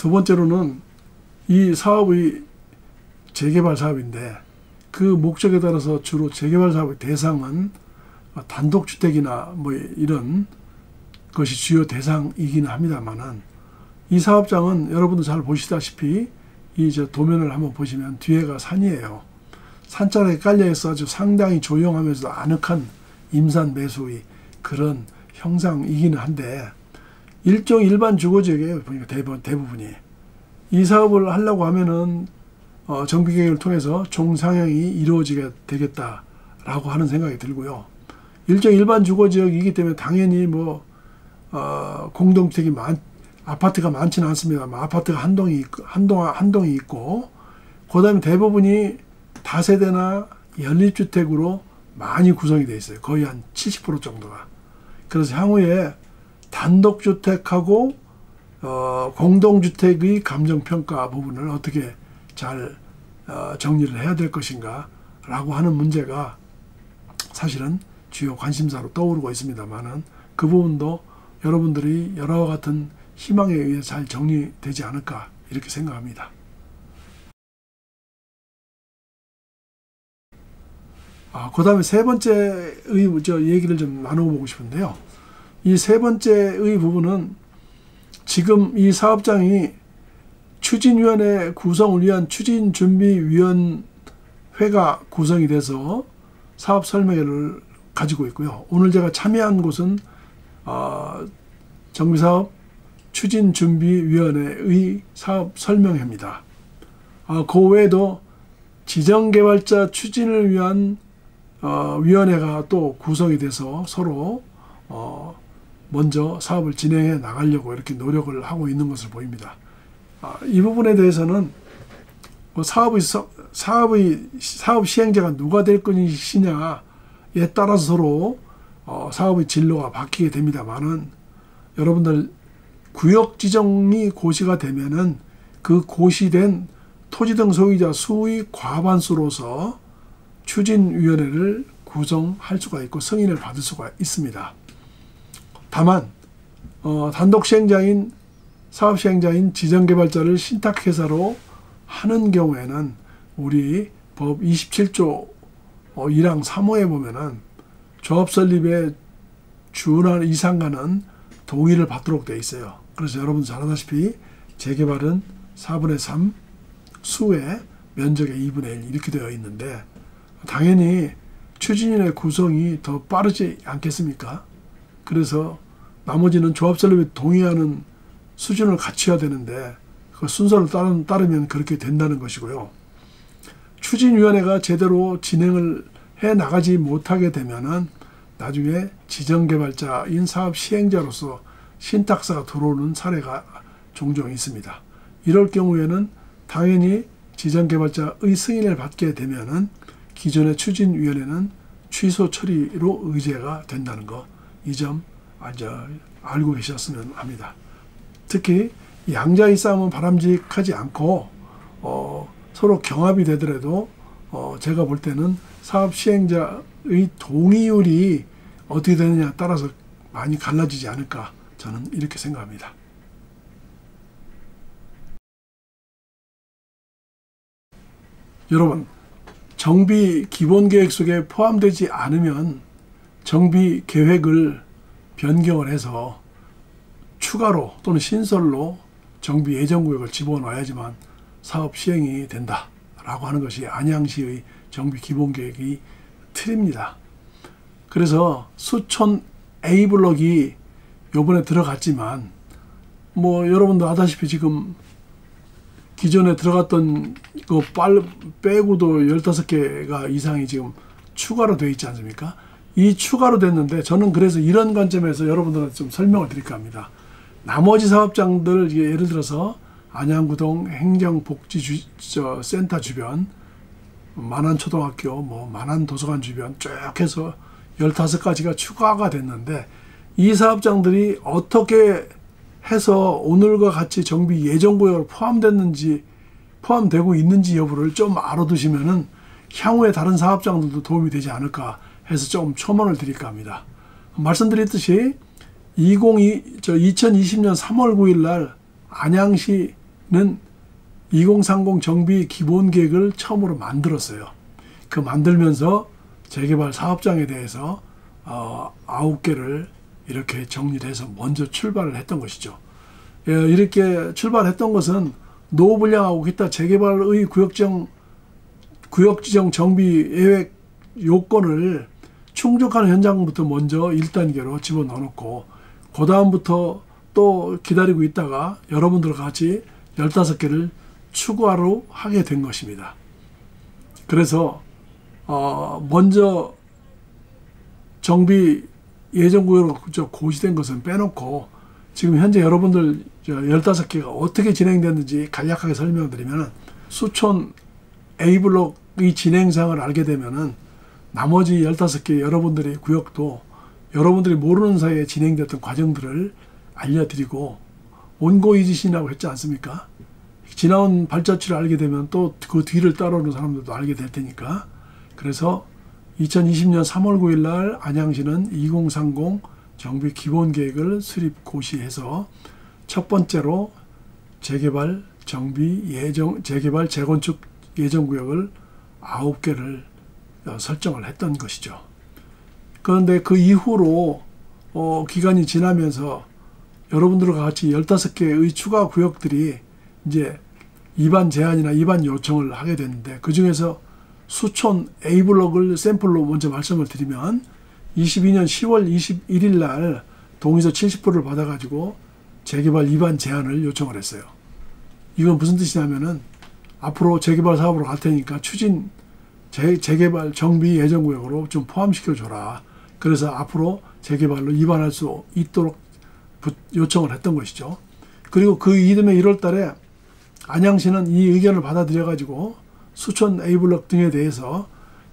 두 번째로는 이 사업의 재개발 사업인데 그 목적에 따라서 주로 재개발 사업의 대상은 단독주택이나 뭐 이런 것이 주요 대상이기는 합니다만은 이 사업장은 여러분도 잘 보시다시피 이 도면을 한번 보시면 뒤에가 산이에요. 산자락에 깔려 있어 아주 상당히 조용하면서 아늑한 임산 매수의 그런 형상이기는 한데 일반 주거지역이에요. 보니까 대부분이. 이 사업을 하려고 하면은 정비계획을 통해서 종상향이 이루어지게 되겠다라고 하는 생각이 들고요. 일반 주거지역이기 때문에 당연히 뭐 공동주택이 아파트가 많지는 않습니다만 아파트가 한 동이 있고 그다음에 대부분이 다세대나 연립주택으로 많이 구성이 되어 있어요. 거의 한 70% 정도가. 그래서 향후에 단독주택하고 공동주택의 감정평가 부분을 어떻게 잘 정리를 해야 될 것인가 라고 하는 문제가 사실은 주요 관심사로 떠오르고 있습니다만은 그 부분도 여러분들이 여러와 같은 희망에 의해 잘 정리되지 않을까 이렇게 생각합니다. 그 다음에 세 번째의 얘기를 좀 나눠보고 싶은데요. 이 세 번째의 부분은 지금 이 사업장이 추진위원회 구성을 위한 추진준비위원회가 구성이 돼서 사업 설명회를 가지고 있고요. 오늘 제가 참여한 곳은 정비사업 추진준비위원회의 사업 설명회입니다. 그 외에도 지정개발자 추진을 위한 위원회가 또 구성이 돼서 서로 먼저 사업을 진행해 나가려고 이렇게 노력을 하고 있는 것을 보입니다. 이 부분에 대해서는 사업 시행자가 누가 될 것이냐에 따라서 서로 사업의 진로가 바뀌게 됩니다만은 여러분들 구역 지정이 고시가 되면은 그 고시된 토지 등 소유자 수의 과반수로서 추진위원회를 구성할 수가 있고 승인을 받을 수가 있습니다. 다만 단독 시행자인 사업 시행자인 지정개발자를 신탁회사로 하는 경우에는 우리 법 27조 1항 3호에 보면은 조합 설립에 준하는 이상가는 동의를 받도록 되어 있어요. 그래서 여러분 잘 아다시피 재개발은 4분의 3 수의 면적의 2분의 1 이렇게 되어 있는데 당연히 추진위원회 구성이 더 빠르지 않겠습니까? 그래서 나머지는 조합 설립에 동의하는 수준을 갖춰야 되는데 그 순서를 따르면 그렇게 된다는 것이고요. 추진위원회가 제대로 진행을 해 나가지 못하게 되면은 나중에 지정개발자인 사업 시행자로서 신탁사가 들어오는 사례가 종종 있습니다. 이럴 경우에는 당연히 지정개발자의 승인을 받게 되면은 기존의 추진위원회는 취소 처리로 의제가 된다는 거, 이 점 알고 계셨으면 합니다. 특히 양자의 싸움은 바람직하지 않고 서로 경합이 되더라도 제가 볼 때는 사업 시행자의 동의율이 어떻게 되느냐에 따라서 많이 갈라지지 않을까 저는 이렇게 생각합니다. 여러분, 정비 기본계획 속에 포함되지 않으면 정비 계획을 변경을 해서 추가로 또는 신설로 정비 예정구역을 집어넣어야지만 사업 시행이 된다라고 하는 것이 안양시의 정비 기본계획의 틀입니다. 그래서 수촌 A블록이 요번에 들어갔지만 뭐 여러분도 아다시피 지금 기존에 들어갔던 거 빼고도 15개가 이상이 지금 추가로 되어 있지 않습니까? 이 추가로 됐는데 저는 그래서 이런 관점에서 여러분들한테 좀 설명을 드릴까 합니다. 나머지 사업장들 예를 들어서 안양구동 행정복지센터 주변, 만안초등학교, 만안도서관 주변 쭉 해서 15가지가 추가가 됐는데 이 사업장들이 어떻게 해서 오늘과 같이 정비 예정구역으로 포함되고 있는지 여부를 좀 알아두시면은 향후에 다른 사업장들도 도움이 되지 않을까 해서 좀 첨언을 드릴까 합니다. 말씀드렸듯이 2020년 3월 9일 날 안양시 2030 정비 기본계획을 처음으로 만들었어요. 그 만들면서 재개발 사업장에 대해서 9개를 이렇게 정리를 해서 먼저 출발을 했던 것이죠. 이렇게 출발했던 것은 노후 분량하고 기타 재개발의 구역지정 정비 계획 요건을 충족하는 현장부터 먼저 1단계로 집어넣어놓고 그 다음부터 또 기다리고 있다가 여러분들과 같이 15개를 추가로 하게 된 것입니다. 그래서 먼저 정비 예정구역으로 고시된 것은 빼놓고 지금 현재 여러분들 15개가 어떻게 진행됐는지 간략하게 설명드리면, 수촌 A블록의 진행상을 알게 되면은 나머지 15개 여러분들의 구역도 여러분들이 모르는 사이에 진행됐던 과정들을 알려드리고, 온고이지신이라고 했지 않습니까? 지나온 발자취를 알게 되면 또 그 뒤를 따라오는 사람들도 알게 될 테니까. 그래서 2020년 3월 9일 날 안양시는 2030 정비 기본계획을 수립 고시해서 첫 번째로 재개발 재개발 재건축 예정구역을 9개를 설정을 했던 것이죠. 그런데 그 이후로 기간이 지나면서 여러분들과 같이 15개의 추가 구역들이 이제 입안 제안이나 입안 요청을 하게 됐는데, 그 중에서 수촌 A블록을 샘플로 먼저 말씀을 드리면 22년 10월 21일 날 동의서 70%를 받아가지고 재개발 입안 제안을 요청을 했어요. 이건 무슨 뜻이냐면은 앞으로 재개발 사업으로 갈 테니까 재개발 정비 예정구역으로 좀 포함시켜줘라. 그래서 앞으로 재개발로 입안할 수 있도록 요청을 했던 것이죠. 그리고 그 이듬해 1월 달에 안양시는 이 의견을 받아들여가지고 수촌 A블록 등에 대해서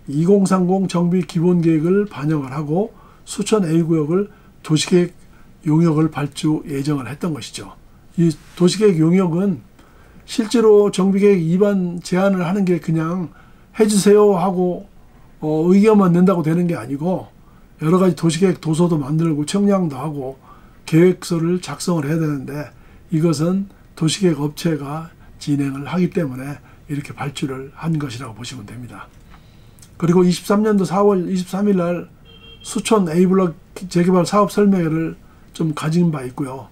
2030 정비 기본계획을 반영을 하고 수촌 A구역을 도시계획 용역을 발주 예정을 했던 것이죠. 이 도시계획 용역은 실제로 정비계획 입안 제안을 하는 게 그냥 해주세요 하고 의견만 낸다고 되는 게 아니고, 여러 가지 도시계획 도서도 만들고 청량도 하고 계획서를 작성을 해야 되는데, 이것은 도시계획 업체가 진행을 하기 때문에 이렇게 발주를 한 것이라고 보시면 됩니다. 그리고 23년도 4월 23일 날 수촌 A블록 재개발 사업 설명회를 좀 가진 바 있고요.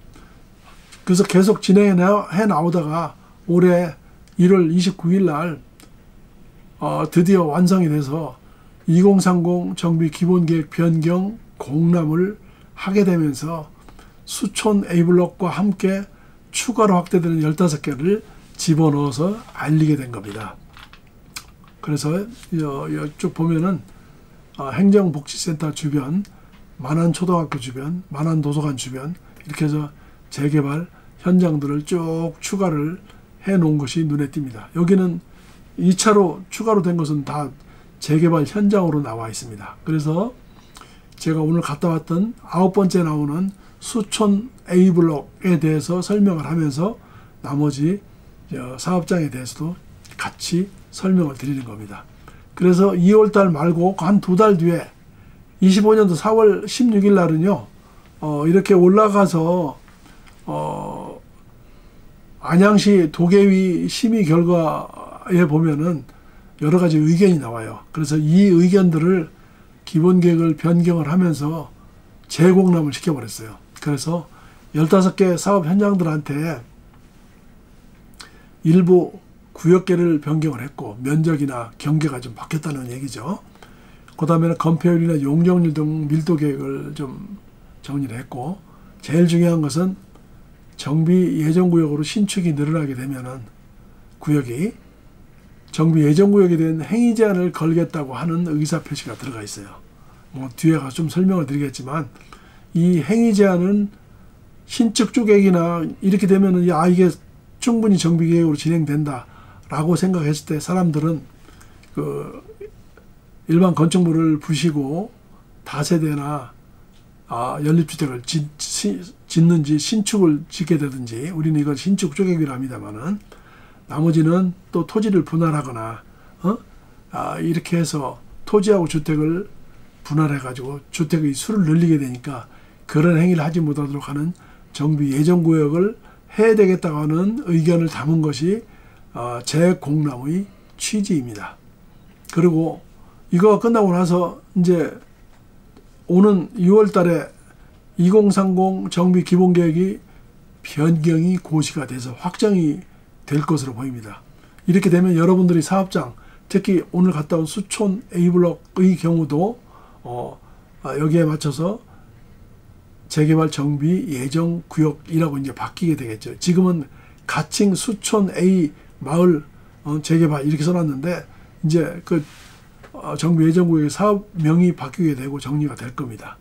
그래서 계속 진행해 나오다가 올해 1월 29일 날 드디어 완성이 돼서 2030 정비 기본계획 변경 공람을 하게 되면서 수촌 A블록과 함께 추가로 확대되는 15개를 집어넣어서 알리게 된 겁니다. 그래서 이쪽 보면은 행정복지센터 주변, 만안초등학교 주변, 만안도서관 주변 이렇게 해서 재개발 현장들을 쭉 추가를 해 놓은 것이 눈에 띕니다. 여기는 2차로 추가로 된 것은 다 재개발 현장으로 나와 있습니다. 그래서 제가 오늘 갔다 왔던 9번째 나오는 수촌 A블록에 대해서 설명을 하면서 나머지 사업장에 대해서도 같이 설명을 드리는 겁니다. 그래서 2월달 말고 한 2달 뒤에 25년도 4월 16일 날은요, 이렇게 올라가서 안양시 도계위 심의 결과에 보면은 여러 가지 의견이 나와요. 그래서 이 의견들을 기본계획을 변경을 하면서 재공람을 시켜버렸어요. 그래서 15개 사업 현장들한테 일부 구역계를 변경을 했고 면적이나 경계가 좀 바뀌었다는 얘기죠. 그 다음에는 건폐율이나 용적률 등 밀도 계획을 좀 정리를 했고, 제일 중요한 것은 정비 예정구역으로 신축이 늘어나게 되면은 구역이 정비 예정구역에 대한 행위 제한을 걸겠다고 하는 의사표시가 들어가 있어요. 뒤에 가서 좀 설명을 드리겠지만, 이 행위 제한은 신축 주객이나 이렇게 되면은 이게 충분히 정비 계획으로 진행된다 라고 생각했을 때 사람들은 그 일반 건축물을 부시고 다세대나 연립주택을 짓는지 신축을 짓게 되든지, 우리는 이걸 신축 주객이라 합니다만은, 나머지는 또 토지를 분할하거나 이렇게 해서 토지하고 주택을 분할해 가지고 주택의 수를 늘리게 되니까 그런 행위를 하지 못하도록 하는 정비 예정구역을 해야 되겠다고 하는 의견을 담은 것이 재공람의 취지입니다. 그리고 이거 끝나고 나서 이제 오는 6월 달에 2030 정비 기본계획이 변경이 고시가 돼서 확정이 될 것으로 보입니다. 이렇게 되면 여러분들이 사업장, 특히 오늘 갔다 온 수촌 A블록의 경우도 여기에 맞춰서 재개발 정비 예정 구역이라고 이제 바뀌게 되겠죠. 지금은 가칭 수촌 A 마을 재개발 이렇게 써놨는데 이제 그 정비 예정 구역의 사업명이 바뀌게 되고 정리가 될 겁니다.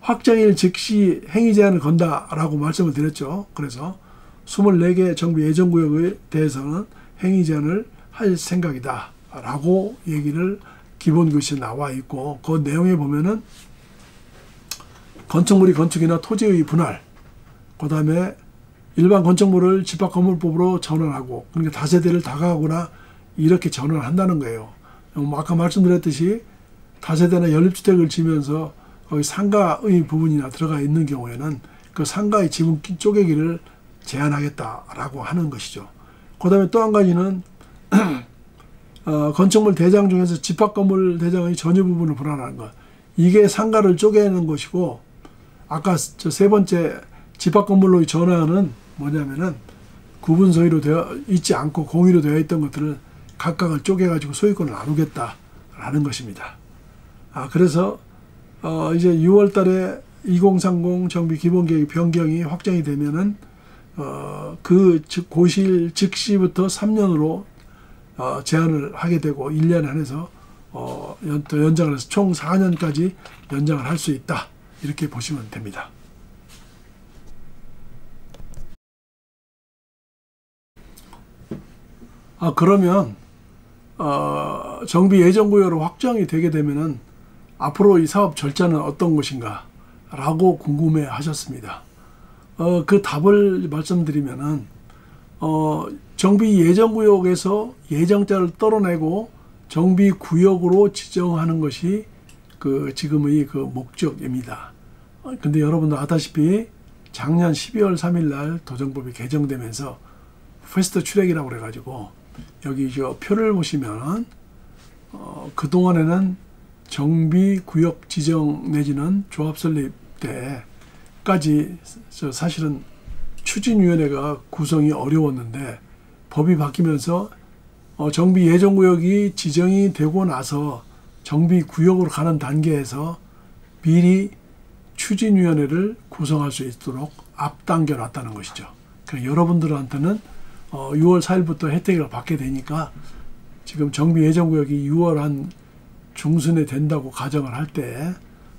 확정일 즉시 행위 제한을 건다라고 말씀을 드렸죠. 그래서 24개 정비 예정 구역에 대해서는 행위 제한을 할 생각이다 라고 얘기를 기본 글씨에 나와 있고, 그 내용에 보면은 건축물이 건축이나 토지의 분할, 그 다음에 일반 건축물을 집합건물법으로 전환하고, 그러니까 다세대를 다가가거나 이렇게 전환한다는 거예요. 아까 말씀드렸듯이 다세대나 연립주택을 지면서 거기 상가의 부분이나 들어가 있는 경우에는 그 상가의 지분 쪼개기를 제한하겠다라고 하는 것이죠. 그 다음에 또 한 가지는 건축물 대장 중에서 집합건물 대장의 전유 부분을 분할하는 것. 이게 상가를 쪼개는 것이고, 아까 저 세 번째 집합건물로의 전환은 뭐냐면은 구분 소유로 되어 있지 않고 공유로 되어 있던 것들을 각각을 쪼개가지고 소유권을 나누겠다라는 것입니다. 그래서 이제 6월 달에 2030 정비 기본계획 변경이 확정이 되면은 그 고시일 즉시부터 3년으로 제한을 하게 되고 1년에 한해서 또 연장을 해서 총 4년까지 연장을 할 수 있다. 이렇게 보시면 됩니다. 그러면 정비 예정구역으로 확정이 되게 되면은 앞으로 이 사업 절차는 어떤 것인가 라고 궁금해 하셨습니다. 그 답을 말씀드리면은 정비 예정구역에서 예정자를 떨어내고 정비구역으로 지정하는 것이 지금의 그 목적입니다. 근데 여러분도 아다시피 작년 12월 3일 날 도정법이 개정되면서 패스트 트랙이라고 그래가지고 여기 저 표를 보시면 그동안에는 정비구역 지정 내지는 조합 설립 때까지 사실은 추진위원회가 구성이 어려웠는데, 법이 바뀌면서 정비 예정구역이 지정이 되고 나서 정비구역으로 가는 단계에서 미리 추진위원회를 구성할 수 있도록 앞당겨 놨다는 것이죠. 그러니까 여러분들한테는 6월 4일부터 혜택을 받게 되니까 지금 정비 예정구역이 6월 한 중순에 된다고 가정을 할 때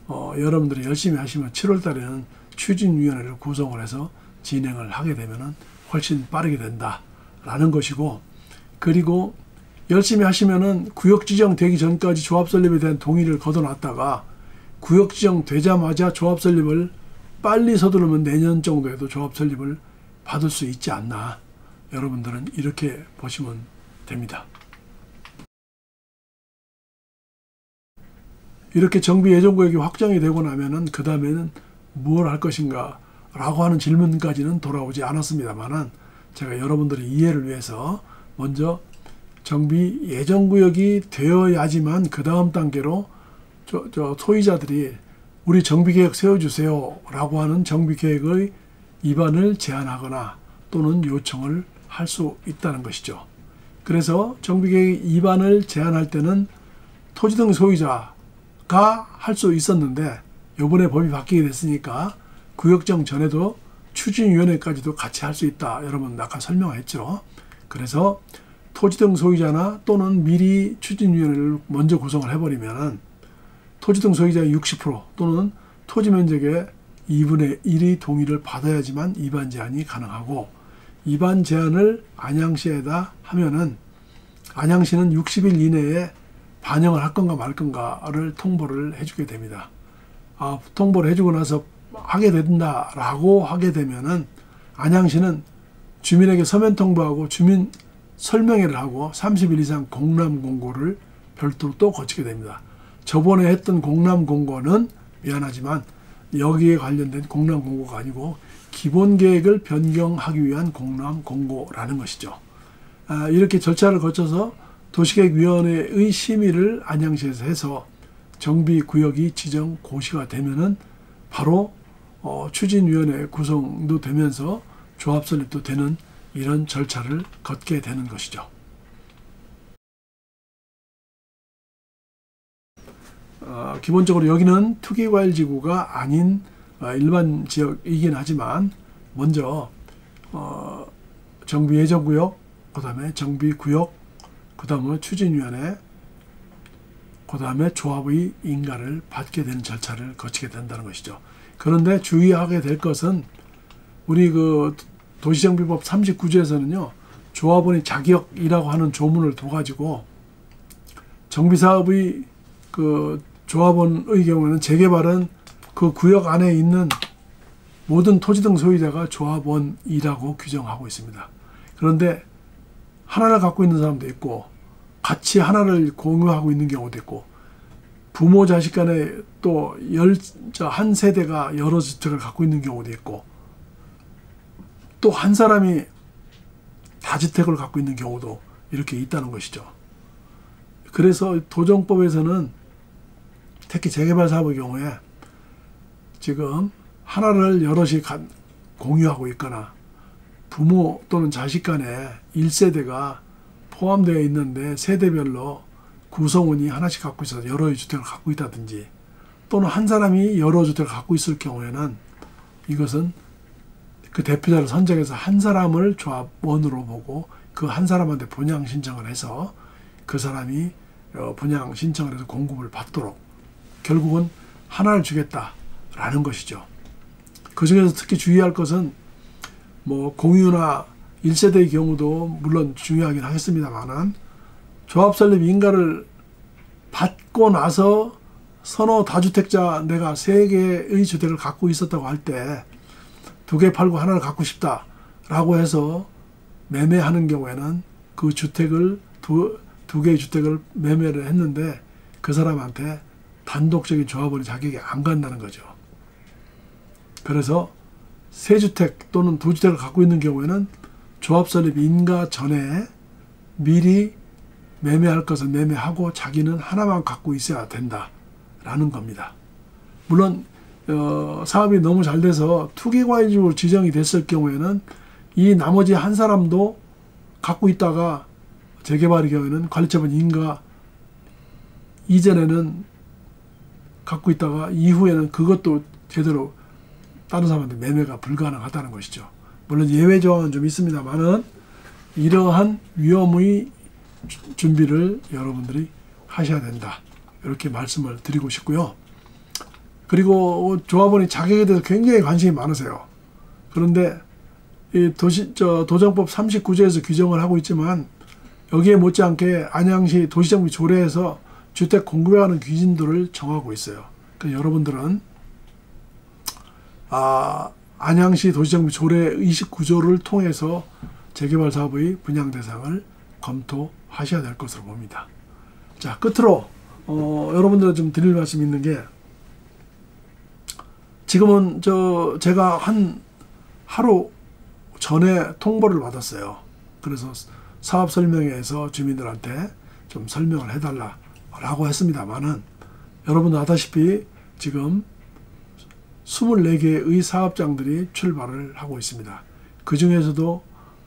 여러분들이 열심히 하시면 7월 달에는 추진위원회를 구성을 해서 진행을 하게 되면 훨씬 빠르게 된다라는 것이고, 그리고 열심히 하시면은 구역 지정 되기 전까지 조합 설립에 대한 동의를 거둬놨다가 구역 지정 되자마자 조합 설립을 빨리 서두르면 내년 정도에도 조합 설립을 받을 수 있지 않나, 여러분들은 이렇게 보시면 됩니다. 이렇게 정비 예정구역이 확정이 되고 나면은 그 다음에는 무엇을 할 것인가 라고 하는 질문까지는 돌아오지 않았습니다만은, 제가 여러분들의 이해를 위해서 먼저 정비 예정구역이 되어야지만 그 다음 단계로 소유자들이 우리 정비계획 세워주세요 라고 하는 정비계획의 입안을 제안하거나 또는 요청을 할 수 있다는 것이죠. 그래서 정비계획 입안을 제안할 때는 토지등 소유자가 할 수 있었는데, 이번에 법이 바뀌게 됐으니까 구역정 전에도 추진위원회까지도 같이 할 수 있다. 여러분 아까 설명했죠. 그래서 토지등 소유자나 또는 미리 추진위원회를 먼저 구성을 해버리면 토지등 소유자의 60% 또는 토지면적의 2분의 1의 동의를 받아야지만 입안 제한이 가능하고, 입안 제한을 안양시에다 하면은 안양시는 60일 이내에 반영을 할 건가 말 건가를 통보를 해주게 됩니다. 통보를 해주고 나서 하게 된다라고 하게 되면은 안양시는 주민에게 서면 통보하고 주민 설명회를 하고 30일 이상 공람 공고를 별도로 또 거치게 됩니다. 저번에 했던 공람 공고는 미안하지만 여기에 관련된 공람 공고가 아니고 기본 계획을 변경하기 위한 공람 공고라는 것이죠. 이렇게 절차를 거쳐서 도시계획위원회의 심의를 안양시에서 해서 정비구역이 지정 고시가 되면은 바로 추진위원회 구성도 되면서 조합 설립도 되는 이런 절차를 걷게 되는 것이죠. 기본적으로 여기는 투기과열지구가 아닌 일반 지역이긴 하지만 먼저 정비예정구역, 그 다음에 정비구역, 그 다음에 추진위원회, 그 다음에 조합의 인가를 받게 되는 절차를 거치게 된다는 것이죠. 그런데 주의하게 될 것은 우리 그 도시정비법 39조에서는요, 조합원의 자격이라고 하는 조문을 둬가지고 정비사업의 그 조합원의 경우에는 재개발은 그 구역 안에 있는 모든 토지 등 소유자가 조합원이라고 규정하고 있습니다. 그런데 하나를 갖고 있는 사람도 있고 같이 하나를 공유하고 있는 경우도 있고 부모 자식 간에 또 한 세대가 여러 주택을 갖고 있는 경우도 있고 또 한 사람이 다주택을 갖고 있는 경우도 이렇게 있다는 것이죠. 그래서 도정법에서는 특히 재개발 사업의 경우에 지금 하나를 여럿이 공유하고 있거나 부모 또는 자식 간에 1세대가 포함되어 있는데 세대별로 구성원이 하나씩 갖고 있어서 여러 주택을 갖고 있다든지 또는 한 사람이 여러 주택을 갖고 있을 경우에는 이것은 그 대표자를 선정해서 한 사람을 조합원으로 보고 그 한 사람한테 분양 신청을 해서 그 사람이 분양 신청을 해서 공급을 받도록 결국은 하나를 주겠다라는 것이죠. 그 중에서 특히 주의할 것은 뭐 공유나 1세대의 경우도 물론 중요하긴 하겠습니다만은 조합 설립 인가를 받고 나서 서너 다주택자 내가 3개의 주택을 갖고 있었다고 할 때 2개 팔고 하나를 갖고 싶다라고 해서 매매하는 경우에는 그 주택을 두 개의 주택을 매매를 했는데 그 사람한테 단독적인 조합원의 자격이 안 간다는 거죠. 그래서 3주택 또는 2주택을 갖고 있는 경우에는 조합 설립 인가 전에 미리 매매할 것을 매매하고 자기는 하나만 갖고 있어야 된다라는 겁니다. 물론 사업이 너무 잘 돼서 투기과열지구로 지정이 됐을 경우에는 이 나머지 한 사람도 갖고 있다가 재개발의 경우에는 관리처분 인가 이전에는 갖고 있다가 이후에는 그것도 제대로 다른 사람한테 매매가 불가능하다는 것이죠. 물론 예외 조항은 좀 있습니다만은 이러한 위험의 준비를 여러분들이 하셔야 된다. 이렇게 말씀을 드리고 싶고요. 그리고 조합원이 자격에 대해서 굉장히 관심이 많으세요. 그런데 이 도정법 39조에서 규정을 하고 있지만 여기에 못지않게 안양시 도시정비 조례에서 주택 공급에 관한 기준들을 정하고 있어요. 그러니까 여러분들은 안양시 도시정비 조례 29조를 통해서 재개발 사업의 분양 대상을 검토하셔야 될 것으로 봅니다. 자, 끝으로 여러분들 좀 드릴 말씀이 있는 게 지금은 제가 한 하루 전에 통보를 받았어요. 그래서 사업 설명회에서 주민들한테 좀 설명을 해달라고 했습니다만은 여러분도 아다시피 지금 24개의 사업장들이 출발을 하고 있습니다. 그 중에서도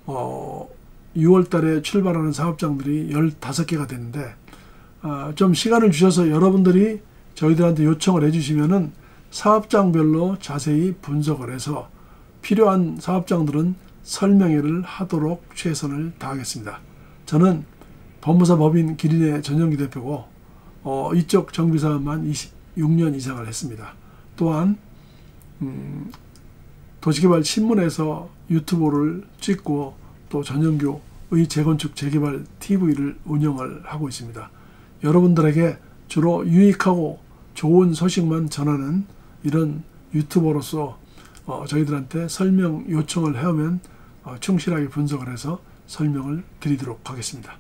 6월 달에 출발하는 사업장들이 15개가 되는데 좀 시간을 주셔서 여러분들이 저희들한테 요청을 해주시면은 사업장별로 자세히 분석을 해서 필요한 사업장들은 설명회를 하도록 최선을 다하겠습니다. 저는 법무사 법인 기린의 전영기 대표고 이쪽 정비사업만 26년 이상을 했습니다. 또한 도시개발 신문에서 유튜브를 찍고 또 전영교의 재건축 재개발 TV를 운영을 하고 있습니다. 여러분들에게 주로 유익하고 좋은 소식만 전하는 이런 유튜버로서 저희들한테 설명 요청을 해오면 충실하게 분석을 해서 설명을 드리도록 하겠습니다.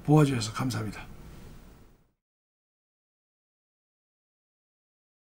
보아주셔서 감사합니다.